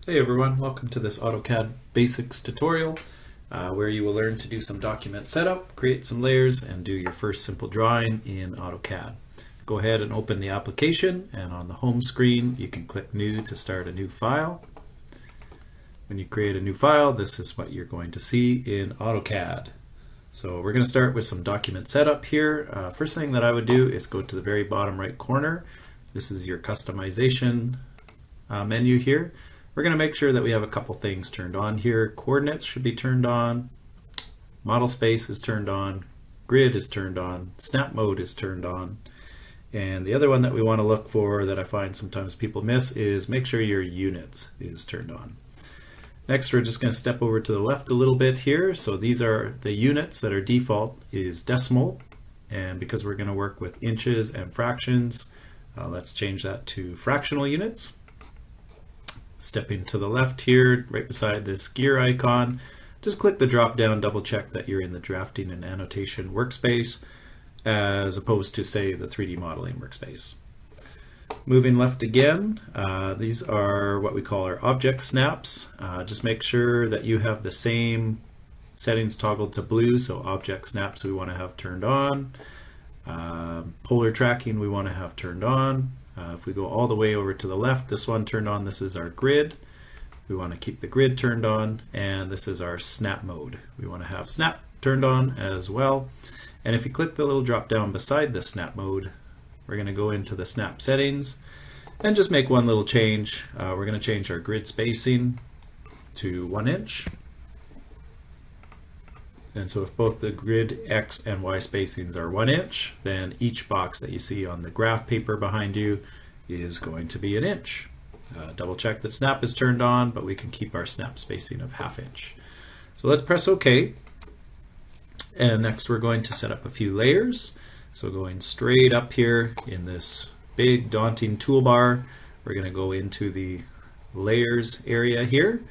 Hey everyone, welcome to this AutoCAD Basics tutorial where you will learn to do some document setup, create some layers, and do your first simple drawing in AutoCAD. Go ahead and open the application, and on the home screen you can click New to start a new file. When you create a new file, this is what you're going to see in AutoCAD. So we're going to start with some document setup here. First thing that I would do is go to the very bottom right corner. This is your customization menu here. We're going to make sure that we have a couple things turned on here. Coordinates should be turned on, model space is turned on, grid is turned on, snap mode is turned on, and the other one that we want to look for that I find sometimes people miss is make sure your units is turned on. Next, we're just going to step over to the left a little bit here. So these are the units that are default is decimal, and because we're going to work with inches and fractions, let's change that to fractional units. Stepping to the left here, right beside this gear icon, just click the drop down, double check that you're in the drafting and annotation workspace as opposed to, say, the 3D modeling workspace. Moving left again, these are what we call our object snaps. Just make sure that you have the same settings toggled to blue, so object snaps we want to have turned on. Polar tracking we want to have turned on. If we go all the way over to the left, this one turned on, this is our grid. We want to keep the grid turned on, and this is our snap mode. We want to have snap turned on as well. And if you click the little drop down beside the snap mode, we're going to go into the snap settings and just make one little change. We're going to change our grid spacing to 1 inch. And so if both the grid X and Y spacings are 1 inch, then each box that you see on the graph paper behind you is going to be 1 inch. Double check that snap is turned on, but we can keep our snap spacing of 1/2 inch. So let's press OK. And next we're going to set up a few layers. So going straight up here in this big daunting toolbar, we're going to go into the layers area here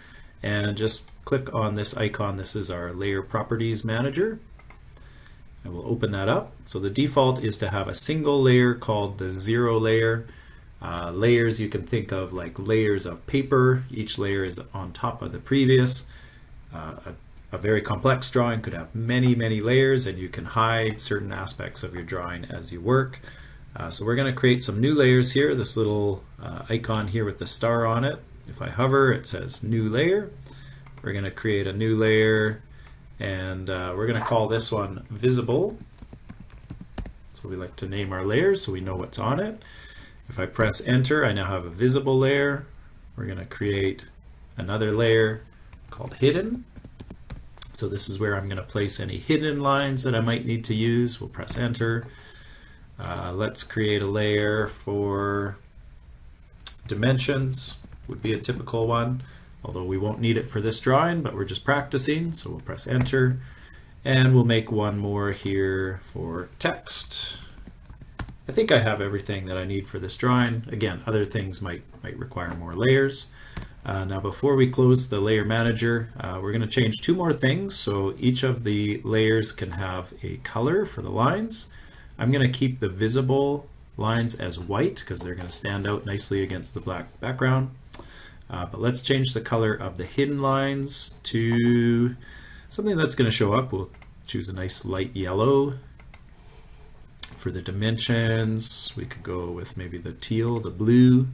and just click on this icon. This is our layer properties manager, and we'll open that up. So the default is to have a single layer called the zero layer. Layers you can think of like layers of paper. Each layer is on top of the previous. A very complex drawing could have many layers, and you can hide certain aspects of your drawing as you work. So we're going to create some new layers here. This little icon here with the star on it, if I hover, it says new layer. We're going to create a new layer, and we're going to call this one visible. So we like to name our layers so we know what's on it. If I press enter, I now have a visible layer. We're going to create another layer called hidden. So this is where I'm going to place any hidden lines that I might need to use. We'll press enter. Let's create a layer for dimensions, would be a typical one. Although we won't need it for this drawing, but we're just practicing, so we'll press enter. And we'll make one more here for text. I think I have everything that I need for this drawing. Again, other things might require more layers. Now before we close the layer manager, we're going to change two more things. So each of the layers can have a color for the lines. I'm going to keep the visible lines as white because they're going to stand out nicely against the black background. But let's change the color of the hidden lines to something that's going to show up. We'll choose a nice light yellow. For the dimensions, we could go with maybe the teal, the blue,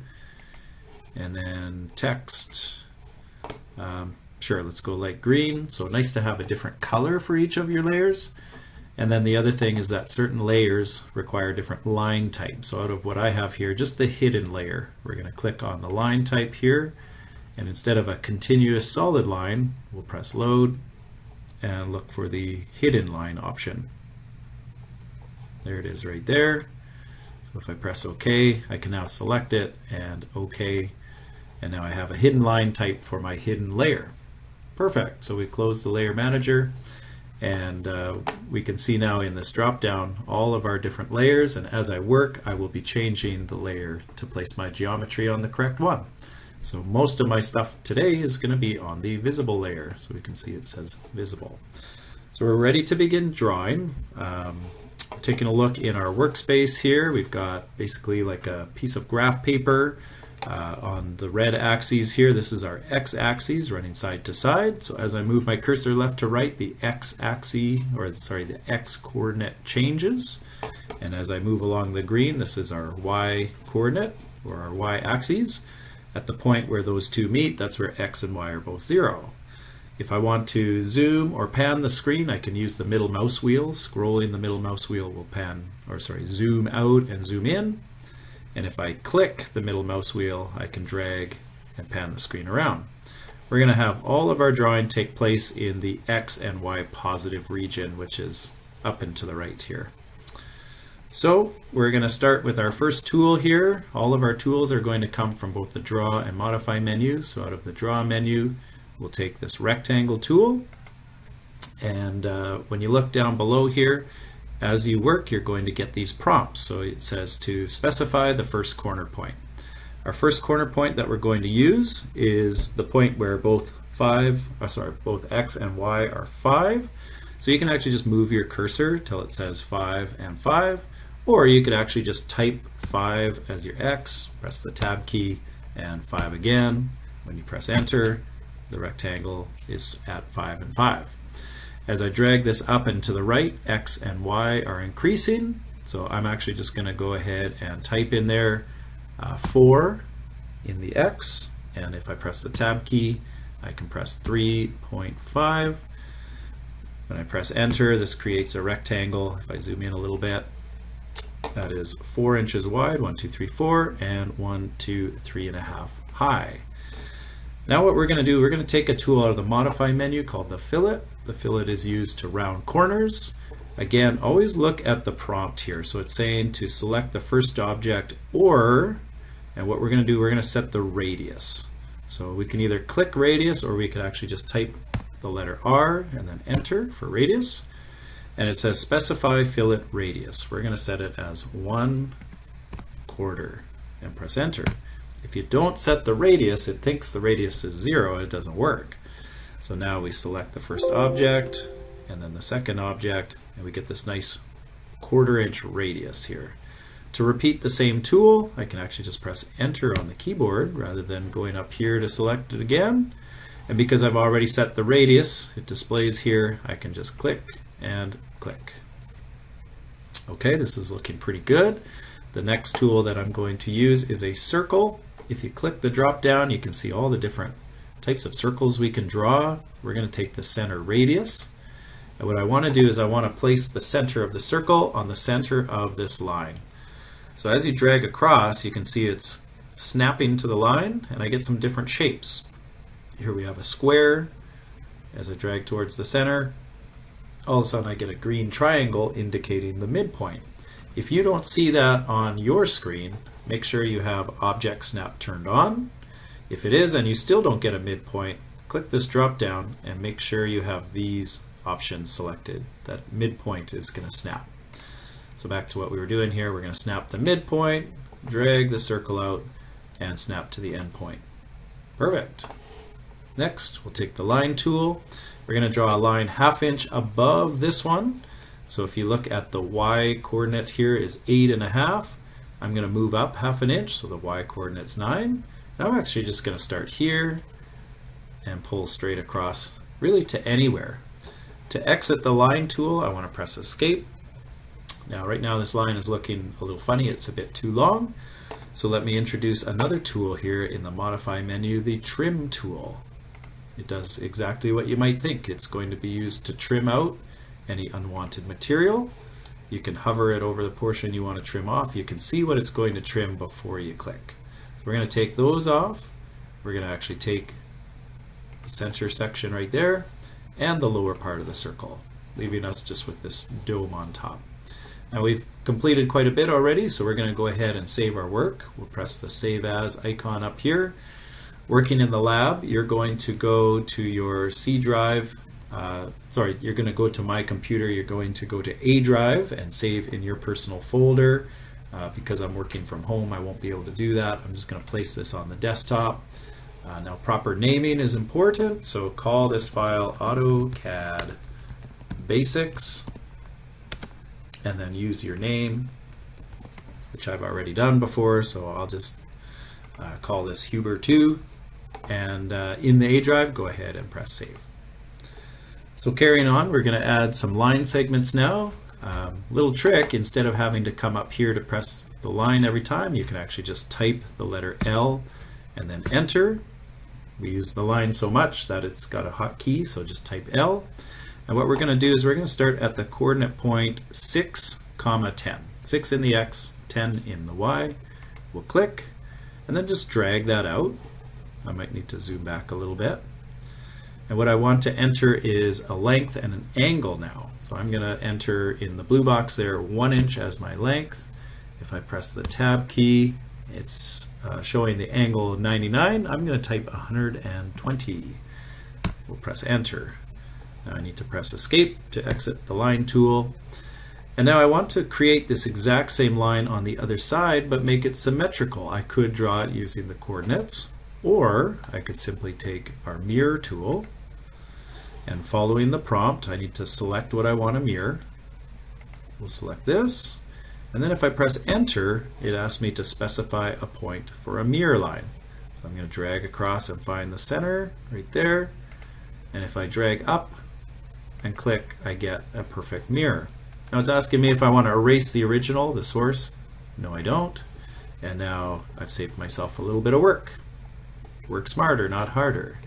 and then text. Sure, let's go light green. So nice to have a different color for each of your layers. And then the other thing is that certain layers require different line types. So out of what I have here, just the hidden layer, we're going to click on the line type here. And instead of a continuous solid line, we'll press load and look for the hidden line option. There it is right there. So if I press OK, I can now select it and OK. And now I have a hidden line type for my hidden layer. Perfect. So we close the layer manager. And we can see now in this drop down all of our different layers, and as I work I will be changing the layer to place my geometry on the correct one. So most of my stuff today is going to be on the visible layer, so we can see it says visible. So we're ready to begin drawing. Taking a look in our workspace here, we've got basically like a piece of graph paper On the red axes here, this is our x-axis running side to side. So as I move my cursor left to right, the x-axis, or sorry, the x-coordinate changes. And as I move along the green, this is our y-coordinate, or our y-axis. At the point where those two meet, that's where x and y are both 0. If I want to zoom or pan the screen, I can use the middle mouse wheel. Scrolling the middle mouse wheel will zoom out and zoom in. And if I click the middle mouse wheel, I can drag and pan the screen around. We're going to have all of our drawing take place in the X and Y positive region, which is up and to the right here. So we're going to start with our first tool here. All of our tools are going to come from both the Draw and Modify menu. So out of the Draw menu, we'll take this rectangle tool. And when you look down below here, as you work, you're going to get these prompts. So it says to specify the first corner point. Our first corner point that we're going to use is the point where both x and y are 5. So you can actually just move your cursor till it says 5 and 5, or you could actually just type 5 as your x, press the tab key, and 5 again. When you press enter, the rectangle is at 5 and 5. As I drag this up and to the right, x and y are increasing. So I'm actually just going to go ahead and type in there 4 in the x. And if I press the tab key, I can press 3.5. When I press enter, this creates a rectangle. If I zoom in a little bit, that is 4 inches wide, 1, 2, 3, 4, and 1, 2, 3.5 high. Now what we're going to do, we're going to take a tool out of the Modify menu called the Fillet. The fillet is used to round corners. Again, always look at the prompt here. So it's saying to select the first object, and what we're going to do, we're going to set the radius. So we can either click radius, or we could actually just type the letter R and then enter for radius. And it says specify fillet radius. We're going to set it as 1/4 and press enter. If you don't set the radius, it thinks the radius is 0 and it doesn't work. So now we select the first object and then the second object, and we get this nice 1/4 inch radius here. To repeat the same tool, I can actually just press enter on the keyboard rather than going up here to select it again. And because I've already set the radius, it displays here, I can just click and click. Okay, this is looking pretty good. The next tool that I'm going to use is a circle. If you click the drop down, you can see all the different types of circles we can draw. We're going to take the center radius. And what I want to do is I want to place the center of the circle on the center of this line. So as you drag across, you can see it's snapping to the line, and I get some different shapes. Here we have a square. As I drag towards the center, all of a sudden I get a green triangle indicating the midpoint. If you don't see that on your screen, make sure you have Object Snap turned on. If it is and you still don't get a midpoint, click this drop down and make sure you have these options selected. That midpoint is going to snap. So back to what we were doing here, we're going to snap the midpoint, drag the circle out, and snap to the end point. Perfect. Next, we'll take the line tool. We're going to draw a line 1/2 inch above this one. So if you look at the y coordinate here is 8.5. I'm going to move up 1/2 inch, so the y coordinate's 9. And I'm actually just going to start here and pull straight across, really to anywhere. To exit the line tool, I want to press escape. Now right now this line is looking a little funny, it's a bit too long. So let me introduce another tool here in the Modify menu, the Trim tool. It does exactly what you might think. It's going to be used to trim out any unwanted material. You can hover it over the portion you want to trim off. You can see what it's going to trim before you click. So we're going to take those off. We're going to actually take the center section right there and the lower part of the circle, leaving us just with this dome on top. Now we've completed quite a bit already, so we're going to go ahead and save our work. We'll press the Save As icon up here. Working in the lab, you're going to go to your C drive, you're going to go to My Computer, you're going to go to A drive and save in your personal folder. Because I'm working from home, I won't be able to do that. I'm just going to place this on the desktop. Now proper naming is important, so call this file AutoCAD Basics, and then use your name, which I've already done before, so I'll just call this Huber2, and in the A drive, go ahead and press save. So carrying on, we're going to add some line segments now. Little trick, instead of having to come up here to press the line every time, you can actually just type the letter L and then enter. We use the line so much that it's got a hotkey, so just type L. And what we're going to do is we're going to start at the coordinate point 6, 10. 6 in the X, 10 in the Y. We'll click, and then just drag that out. I might need to zoom back a little bit. And what I want to enter is a length and an angle now. So I'm going to enter in the blue box there 1 inch as my length. If I press the tab key, it's showing the angle 99. I'm going to type 120. We'll press enter. Now I need to press escape to exit the line tool. And now I want to create this exact same line on the other side, but make it symmetrical. I could draw it using the coordinates, or I could simply take our mirror tool, and following the prompt, I need to select what I want to mirror. We'll select this, and then if I press enter, it asks me to specify a point for a mirror line. So I'm going to drag across and find the center right there, and if I drag up and click, I get a perfect mirror. Now it's asking me if I want to erase the original, the source. No, I don't. And now I've saved myself a little bit of work. Work smarter, not harder.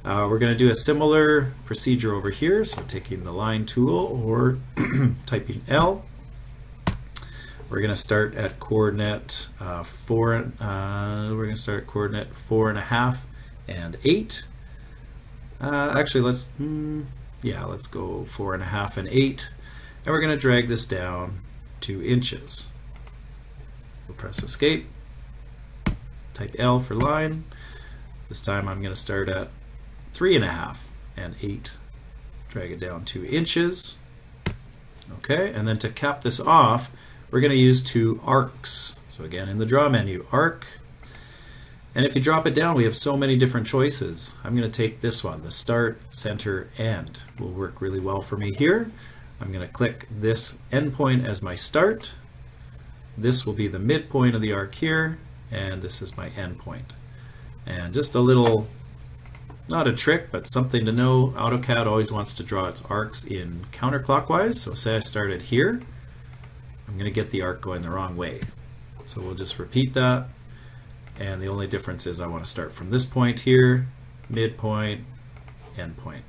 We're going to do a similar procedure over here. So taking the line tool or typing L. We're going to start at coordinate 4.5 and 8. Actually, let's go 4.5 and 8. And we're going to drag this down 2 inches. We'll press escape, type L for line. This time I'm going to start at 3.5 and 8. Drag it down 2 inches. Okay, and then to cap this off, we're going to use 2 arcs. So again, in the draw menu, arc. And if you drop it down, we have so many different choices. I'm going to take this one, the start, center, end. Will work really well for me here. I'm going to click this endpoint as my start. This will be the midpoint of the arc here, and this is my endpoint. And just a little, not a trick, but something to know, AutoCAD always wants to draw its arcs in counterclockwise. So say I started here, I'm going to get the arc going the wrong way. So we'll just repeat that, and the only difference is I want to start from this point here, midpoint, endpoint.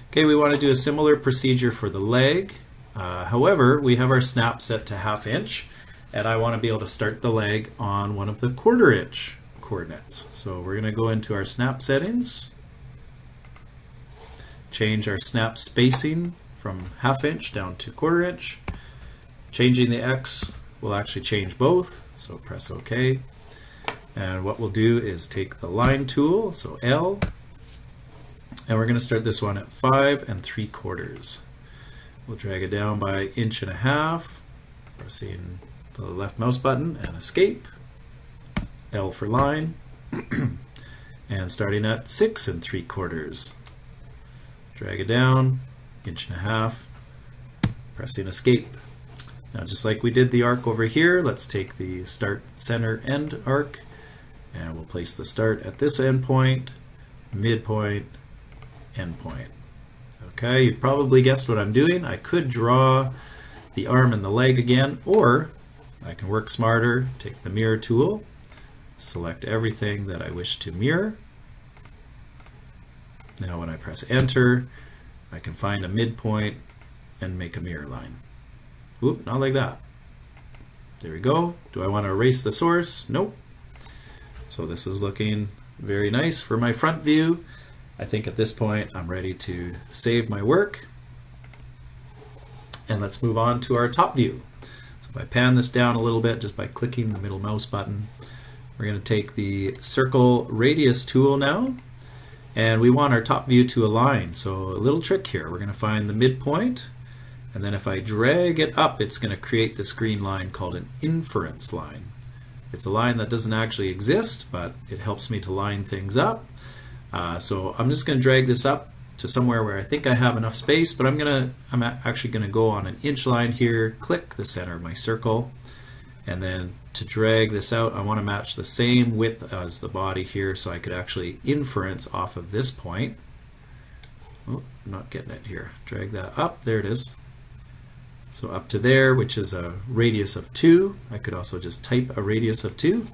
Okay, we want to do a similar procedure for the leg. However, we have our snap set to 1/2 inch, and I want to be able to start the leg on one of the 1/4 inch coordinates. So we're going to go into our snap settings, change our snap spacing from 1/2 inch down to 1/4 inch. Changing the X will actually change both, so press OK. And what we'll do is take the line tool, so L, and we're going to start this one at 5 3/4. We'll drag it down by 1.5 inches, pressing the left mouse button and escape. L for line, and starting at 6 3/4. Drag it down 1.5 inches, pressing escape. Now just like we did the arc over here, let's take the start, center, end arc, and we'll place the start at this endpoint, midpoint, endpoint. Okay, you've probably guessed what I'm doing. I could draw the arm and the leg again, or I can work smarter, take the mirror tool, select everything that I wish to mirror. Now when I press enter, I can find a midpoint and make a mirror line. Oop, not like that. There we go. Do I want to erase the source? Nope. So this is looking very nice for my front view. I think at this point I'm ready to save my work. And let's move on to our top view. So if I pan this down a little bit just by clicking the middle mouse button, we're going to take the circle radius tool now, and we want our top view to align. So a little trick here, we're going to find the midpoint, and then if I drag it up, it's going to create this green line called an inference line. It's a line that doesn't actually exist, but it helps me to line things up. So I'm just going to drag this up to somewhere where I think I have enough space, but I'm actually going to go on an inch line here, click the center of my circle, And then to drag this out, I want to match the same width as the body here, so I could actually inference off of this point. Oh, I'm not getting it here. Drag that up. There it is. So up to there, which is a radius of 2. I could also just type a radius of 2.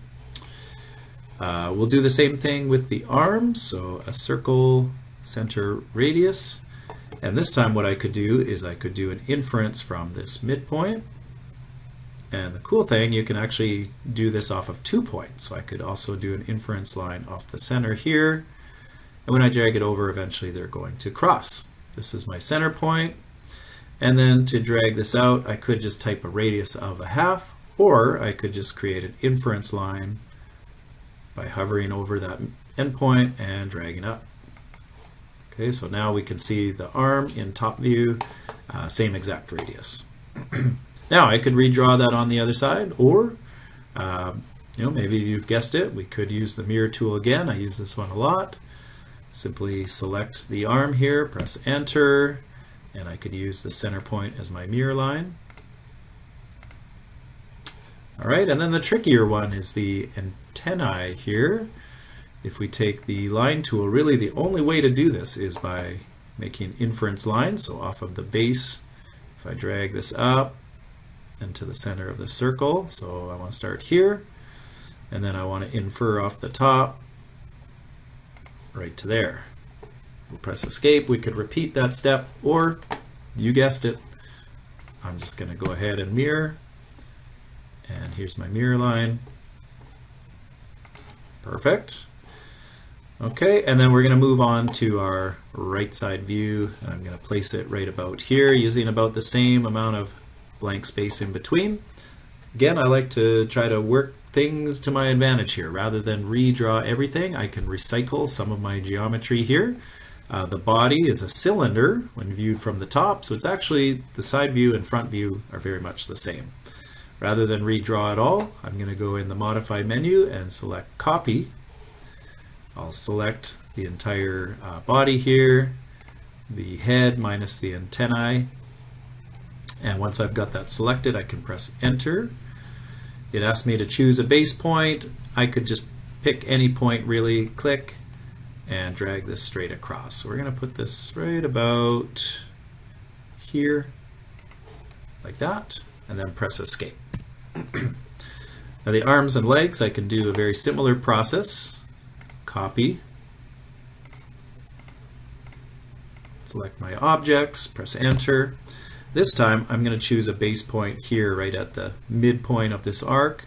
We'll do the same thing with the arm. So a circle, center radius. And this time what I could do is I could do an inference from this midpoint. And the cool thing, you can actually do this off of 2 points. So I could also do an inference line off the center here. And when I drag it over, eventually they're going to cross. This is my center point. And then to drag this out, I could just type a radius of 1/2, or I could just create an inference line by hovering over that endpoint and dragging up. Okay, so now we can see the arm in top view, same exact radius. Now I could redraw that on the other side, or maybe you've guessed it, we could use the mirror tool again. I use this one a lot. Simply select the arm here, press enter, and I could use the center point as my mirror line. All right, and then the trickier one is the antennae here. If we take the line tool, really the only way to do this is by making inference lines. So off of the base, if I drag this up into the center of the circle, so I want to start here, and then I want to infer off the top right to there. We'll press escape. We could repeat that step, or you guessed it, I'm just going to go ahead and mirror, and here's my mirror line. Perfect. Okay, and then we're going to move on to our right side view. I'm going to place it right about here using about the same amount of blank space in between. Again, I like to try to work things to my advantage here. Rather than redraw everything, I can recycle some of my geometry here. The body is a cylinder when viewed from the top, so it's actually the side view and front view are very much the same. Rather than redraw it all, I'm going to go in the Modify menu and select Copy. I'll select the entire body here, the head minus the antennae, and once I've got that selected, I can press Enter. It asks me to choose a base point. I could just pick any point, really, click, and drag this straight across. So we're going to put this right about here, like that, and then press Escape. Now the arms and legs, I can do a very similar process. Copy, select my objects, press Enter. This time I'm going to choose a base point here right at the midpoint of this arc,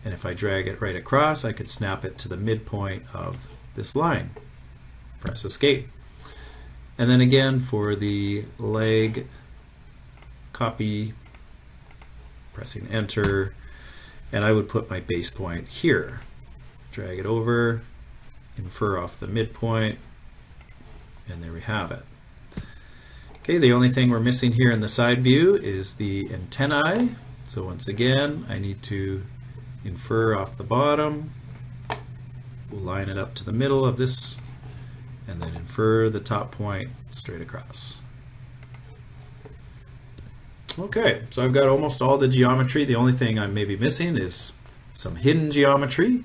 and if I drag it right across, I could snap it to the midpoint of this line. Press Escape. And then again for the leg, copy, pressing Enter, and I would put my base point here. Drag it over, infer off the midpoint, and there we have it. Okay, the only thing we're missing here in the side view is the antennae. So once again, I need to infer off the bottom. We'll line it up to the middle of this, and then infer the top point straight across. Okay, so I've got almost all the geometry. The only thing I'm maybe missing is some hidden geometry.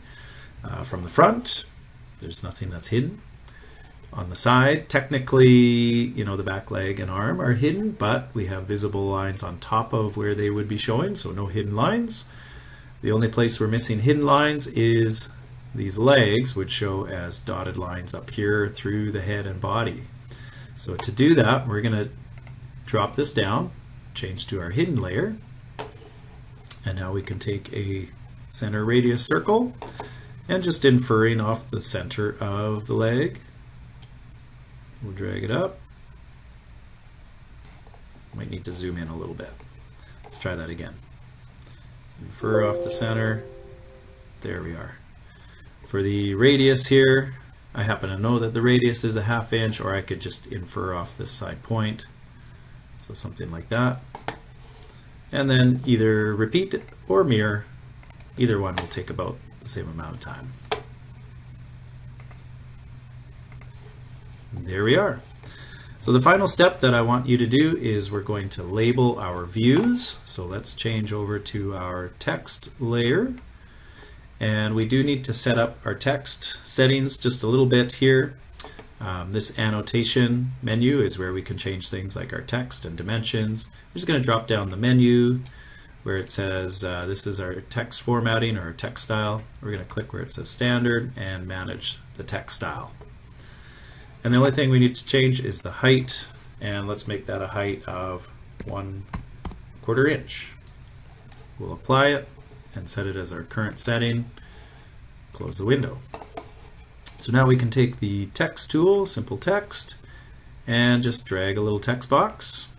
From the front, there's nothing that's hidden. On the side, technically, the back leg and arm are hidden, but we have visible lines on top of where they would be showing, so no hidden lines. The only place we're missing hidden lines is these legs, which show as dotted lines up here through the head and body. So to do that, we're going to drop this down, change to our hidden layer, and now we can take a center radius circle and just inferring off the center of the leg. We'll drag it up. Might need to zoom in a little bit. Let's try that again. Infer off the center. There we are. For the radius here, I happen to know that the radius is a 1/2 inch, or I could just infer off this side point. So something like that. And then either repeat or mirror. Either one will take about the same amount of time. There we are. So the final step that I want you to do is we're going to label our views. So let's change over to our text layer. And we do need to set up our text settings just a little bit here. This annotation menu is where we can change things like our text and dimensions. We're just going to drop down the menu where it says this is our text formatting or our text style. We're going to click where it says standard and manage the text style. And the only thing we need to change is the height, and let's make that a height of 1/4 inch. We'll apply it and set it as our current setting. Close the window. So now we can take the text tool, simple text, and just drag a little text box.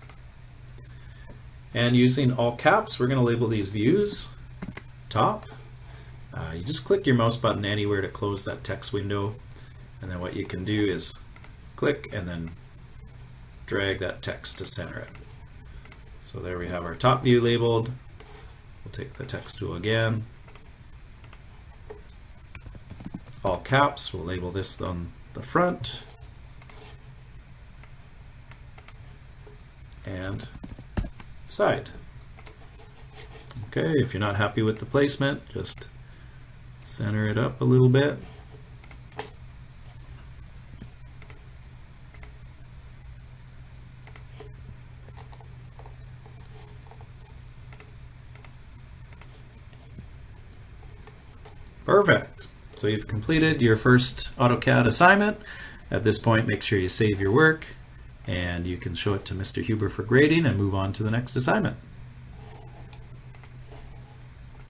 And using all caps, we're going to label these views. Top. You just click your mouse button anywhere to close that text window, and then what you can do is click and then drag that text to center it. So there we have our top view labeled. We'll take the text tool again. All caps, we'll label this on the front and side. Okay, if you're not happy with the placement, just center it up a little bit. Perfect. So you've completed your first AutoCAD assignment. At this point, make sure you save your work and you can show it to Mr. Huber for grading and move on to the next assignment.